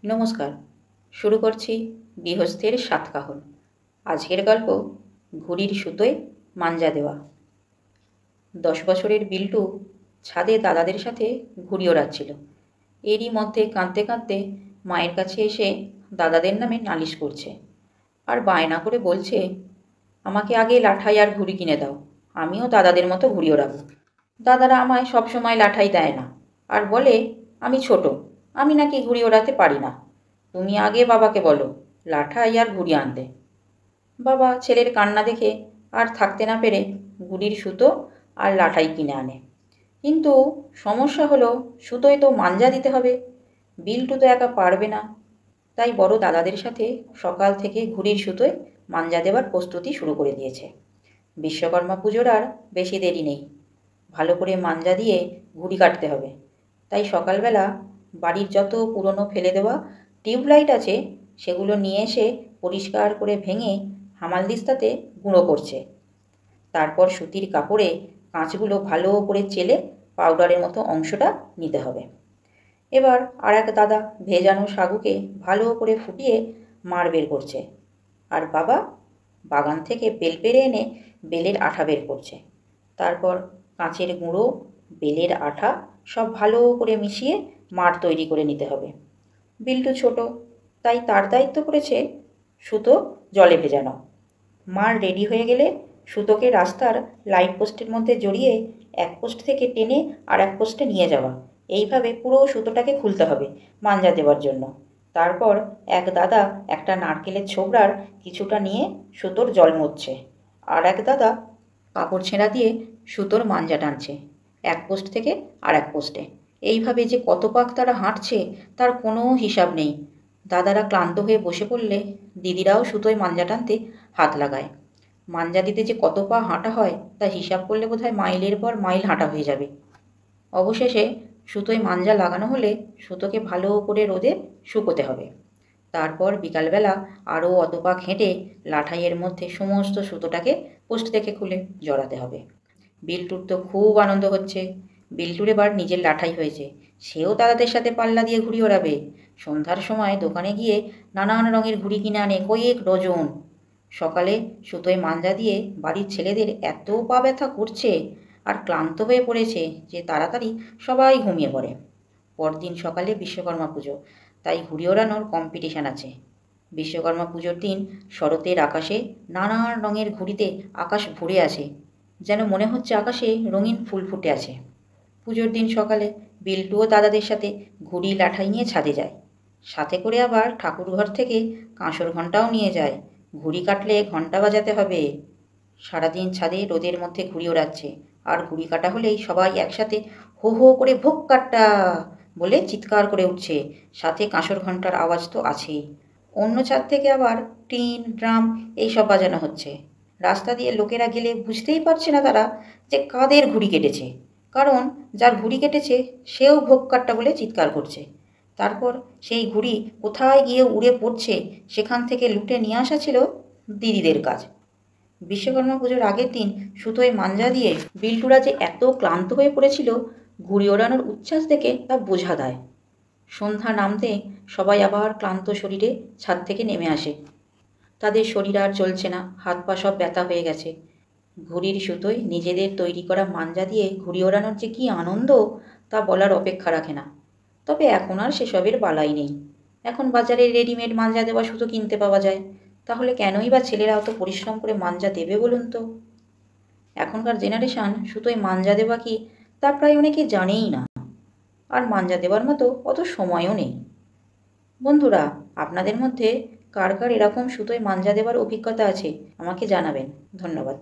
নমস্কার। শুরু করছি গৃহস্থের সাতকাহন। আজকের গল্প ঘুড়ির সুতোয় মাঞ্জা দেওয়া। 10 বছরের বিল্টু ছাদে দাদাদের সাথে ঘুড়ি ওড়াচ্ছিল। এরই মধ্যে কাঁদতে কাঁদতে মায়ের কাছে এসে দাদাদের নামে নালিশ করছে আর বায়না করে বলছে, আমাকে আগে লাঠাই আর ঘুড়ি কিনে দাও, আমিও দাদাদের মতো ঘুড়ি ওড়াবো। দাদারা আমায় সবসময় লাঠাই দেয় না আর বলে আমি ছোট, আমি নাকি ঘুড়ি ওড়াতে পারি না। তুমি আগে বাবাকে বলো লাঠাই আর ঘুড়ি আনতে। বাবা ছেলের কান্না দেখে আর থাকতে না পেরে ঘুড়ির সুতো আর লাঠাই কিনে আনে। কিন্তু সমস্যা হলো সুতোয় তো মাঞ্জা দিতে হবে। বিল্টু তো একা পারবে না। তাই বড় দাদাদের সাথে সকাল থেকে ঘুড়ির সুতোয় মাঞ্জা দেওয়ার প্রস্তুতি শুরু করে দিয়েছে। বিশ্বকর্মা পুজোর আর বেশি দেরি নেই। ভালো করে মাঞ্জা দিয়ে ঘুড়ি কাটতে হবে। তাই সকালবেলা বাড়ির যত পুরনো ফেলে দেওয়া টিউবলাইট আছে সেগুলো নিয়ে এসে পরিষ্কার করে ভেঙে হামালদিস্তাতে গুঁড়ো করছে। তারপর সুতির কাপড়ে কাঁচগুলো ভালো করে চেলে পাউডারের মতো অংশটা নিতে হবে। এবার আর এক দাদা ভেজানো সাগুকে ভালো করে ফুটিয়ে মাড় বের করছে, আর বাবা বাগান থেকে বেল পেড়ে এনে বেলের আঠা বের করছে। তারপর কাঁচের গুঁড়ো, বেলের আঠা সব ভালো করে মিশিয়ে মাড় তৈরি করে নিতে হবে। বিল্টু ছোট, তাই তার দায়িত্ব পড়েছে সুতো জলে ভেজানো। মাড় রেডি হয়ে গেলে সুতোকে রাস্তার লাইট পোস্টের মধ্যে জড়িয়ে এক পোস্ট থেকে টেনে আর এক পোস্টে নিয়ে যাওয়া। এইভাবে পুরো সুতোটাকে খুলতে হবে মাঞ্জা দেওয়ার জন্য। তারপর এক দাদা একটা নারকেলের ছোবড়ার কিছুটা নিয়ে সুতোর জল মুছছে, আর এক দাদা কাপড় ছেঁড়া দিয়ে সুতোর মাঞ্জা টানছে এক পোস্ট থেকে আর এক পোস্টে। এইভাবে যে কত পাক তারা হাঁটছে তার কোনো হিসাব নেই। দাদারা ক্লান্ত হয়ে বসে পড়লে দিদিরাও সুতোয় মাঞ্জা টানতে হাত লাগায়। মাঞ্জা দিতে যে কত পা হাঁটা হয় তা হিসাব করলে বোধহয় মাইলের পর মাইল হাঁটা হয়ে যাবে। অবশেষে সুতোয় মাঞ্জা লাগানো হলে সুতোকে ভালো করে রোদে শুকোতে হবে। তারপর বিকালবেলা আরও অত পাক হেঁটে লাঠাইয়ের মধ্যে সমস্ত সুতোটাকে পোস্ট থেকে খুলে জড়াতে হবে। বিল্টুর তো খুব আনন্দ হচ্ছে। বিল্টুর এবার নিজের লাঠাই হয়েছে, সেও দাদাদের সাথে পাল্লা দিয়ে ঘুড়ি ওড়াবে। সন্ধ্যার সময় দোকানে গিয়ে নানান রঙের ঘুড়ি কিনে আনে কয়েক ডজন। সকালে সুতোয় মাঞ্জা দিয়ে বাড়ির ছেলেদের এত পা ব্যথা করছে আর ক্লান্ত হয়ে পড়েছে যে তাড়াতাড়ি সবাই ঘুমিয়ে পড়ে। পরদিন সকালে বিশ্বকর্মা পুজো, তাই ঘুড়ি ওড়ানোর কম্পিটিশান আছে। বিশ্বকর্মা পুজোর দিন শরতের আকাশে নানান রঙের ঘুড়িতে আকাশ ভরে আছে, যেন মনে হচ্ছে আকাশে রঙিন ফুল ফুটে আছে। পুজোর দিন সকালে বিল্টুও দাদাদের সাথে ঘুড়ি লাঠাই নিয়ে ছাদে যায়। সাথে করে আবার ঠাকুরঘর থেকে কাঁসর ঘণ্টাও নিয়ে যায়। ঘুড়ি কাটলে ঘণ্টা বাজাতে হবে। সারাদিন ছাদে রোদের মধ্যে ঘুড়ি ওড়াচ্ছে, আর ঘুড়ি কাটা হলেই সবাই একসাথে হো হো করে ভোগ কাট্টা বলে চিৎকার করে উঠছে। সাথে কাঁসর ঘণ্টার আওয়াজ তো আছেই। অন্য ছাদ থেকে আবার টিন, ড্রাম এইসব বাজানো হচ্ছে। রাস্তা দিয়ে লোকেরা গেলে বুঝতেই পারছে না তারা যে কাদের ঘুড়ি কেটেছে, কারণ যার ঘুড়ি কেটেছে সেও ভোগ কাট্টা বলে চিৎকার করছে। তারপর সেই ঘুড়ি কোথায় গিয়ে উড়ে পড়ছে সেখান থেকে লুটে নিয়ে আসা ছিল দিদিদের কাজ। বিশ্বকর্মা পুজোর আগের দিন সুতোয় মাঞ্জা দিয়ে বিল্টুরা যে এত ক্লান্ত হয়ে পড়েছিল ঘুড়ি ওড়ানোর উচ্ছ্বাস দেখে তা বোঝা দেয়। সন্ধ্যা নামতে সবাই আবার ক্লান্ত শরীরে ছাদ থেকে নেমে আসে। তাদের শরীর আর চলছে না, হাত পা সব ব্যথা হয়ে গেছে। ঘুড়ির সুতোয় নিজেদের তৈরি করা মাঞ্জা দিয়ে ঘুড়ি ওড়ানোর যে কী আনন্দ তা বলার অপেক্ষা রাখে না। তবে এখন আর সেসবের বালাই নেই। এখন বাজারে রেডিমেড মাঞ্জা দেওয়া সুতো কিনতে পাওয়া যায়। তাহলে কেনই বা ছেলেরা অত পরিশ্রম করে মাঞ্জা দেবে বলুন তো? এখনকার জেনারেশান সুতোয় মাঞ্জা দেওয়া কি তা প্রায় অনেকে জানেই না, আর মাঞ্জা দেওয়ার মতো অত সময়ও নেই। বন্ধুরা, আপনাদের মধ্যে কার কার এরকম সুতোয় মাঞ্জা দেওয়ার অভিজ্ঞতা আছে আমাকে জানাবেন। ধন্যবাদ।